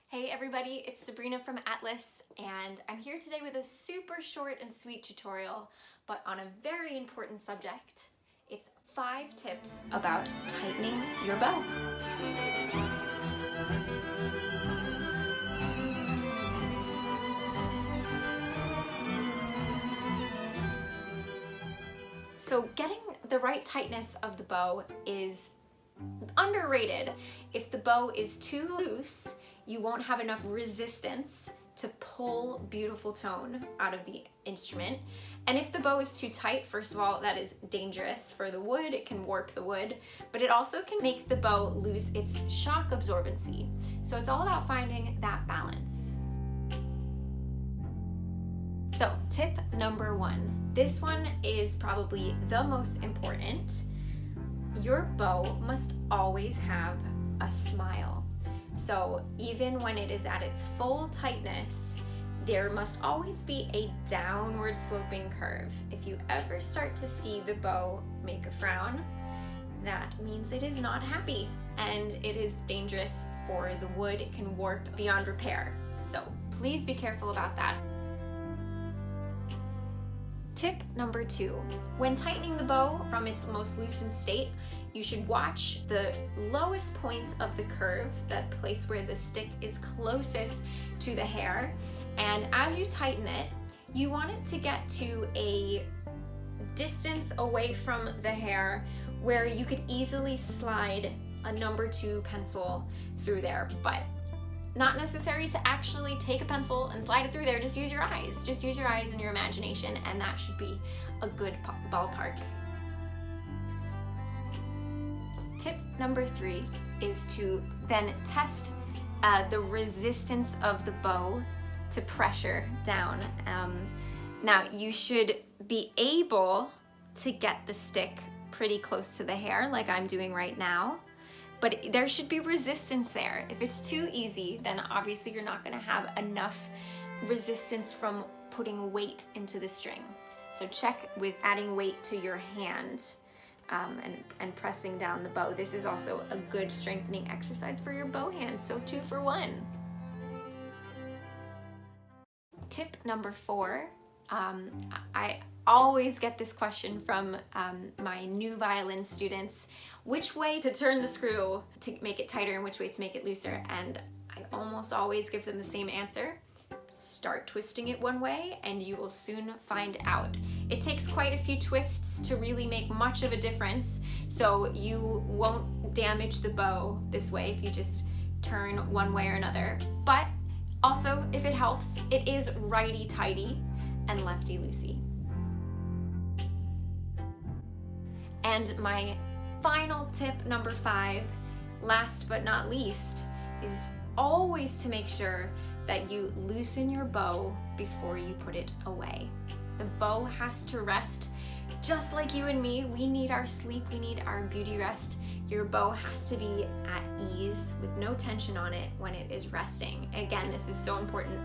Hey everybody, it's Sabrina from ATLYS, and I'm here today with a super short and sweet tutorial, but on a very important subject. It's 5 tips about tightening your bow. So getting the right tightness of the bow is underrated. If the bow is too loose, you won't have enough resistance to pull beautiful tone out of the instrument. And if the bow is too tight, first of all, that is dangerous for the wood. It can warp the wood, but it also can make the bow lose its shock absorbency. So it's all about finding that balance. So tip number 1. This one is probably the most important. Your bow must always have a smile. So even when it is at its full tightness, there must always be a downward sloping curve. If you ever start to see the bow make a frown, that means it is not happy and it is dangerous for the wood. It can warp beyond repair. So please be careful about that. Tip number 2, when tightening the bow from its most loosened state, you should watch the lowest point of the curve, that place where the stick is closest to the hair. And as you tighten it, you want it to get to a distance away from the hair where you could easily slide a number 2 pencil through there, but not necessary to actually take a pencil and slide it through there. Just use your eyes. Just use your eyes and your imagination, and that should be a good ballpark. Tip number 3 is to then test the resistance of the bow to pressure down. Now you should be able to get the stick pretty close to the hair like I'm doing right now, but there should be resistance there. If it's too easy, then obviously you're not gonna have enough resistance from putting weight into the string. So check with adding weight to your hand and pressing down the bow. This is also a good strengthening exercise for your bow hand, so 2 for 1. Tip number 4, I always get this question from my new violin students: which way to turn the screw to make it tighter and which way to make it looser? And I almost always give them the same answer. Start twisting it one way and you will soon find out. It takes quite a few twists to really make much of a difference, so you won't damage the bow this way if you just turn one way or another. But also, if it helps, it is righty-tighty and lefty-loosey. And my final tip, number 5, last but not least, is always to make sure that you loosen your bow before you put it away. The bow has to rest just like you and me. We need our sleep, we need our beauty rest. Your bow has to be at ease with no tension on it when it is resting. Again, this is so important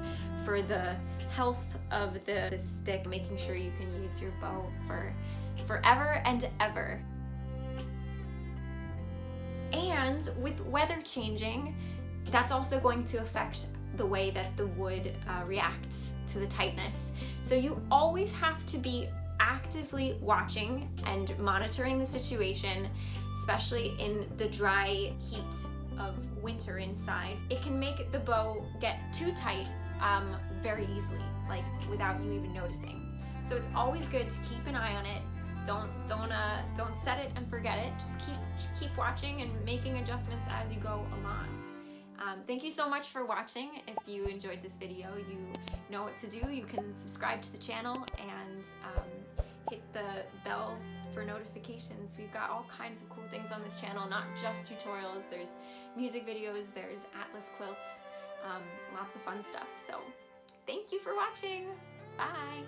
for the health of the stick, making sure you can use your bow for forever and ever. And with weather changing, that's also going to affect the way that the wood reacts to the tightness. So you always have to be actively watching and monitoring the situation, especially in the dry heat of winter inside. It can make the bow get too tight very easily, like without you even noticing. So it's always good to keep an eye on it. Don't set it and forget it. Just keep watching and making adjustments as you go along. Thank you so much for watching. If you enjoyed this video, you know what to do. You can subscribe to the channel and hit the bell for notifications. We've got all kinds of cool things on this channel, not just tutorials. There's music videos, there's ATLYS quilts, lots of fun stuff. So thank you for watching. Bye.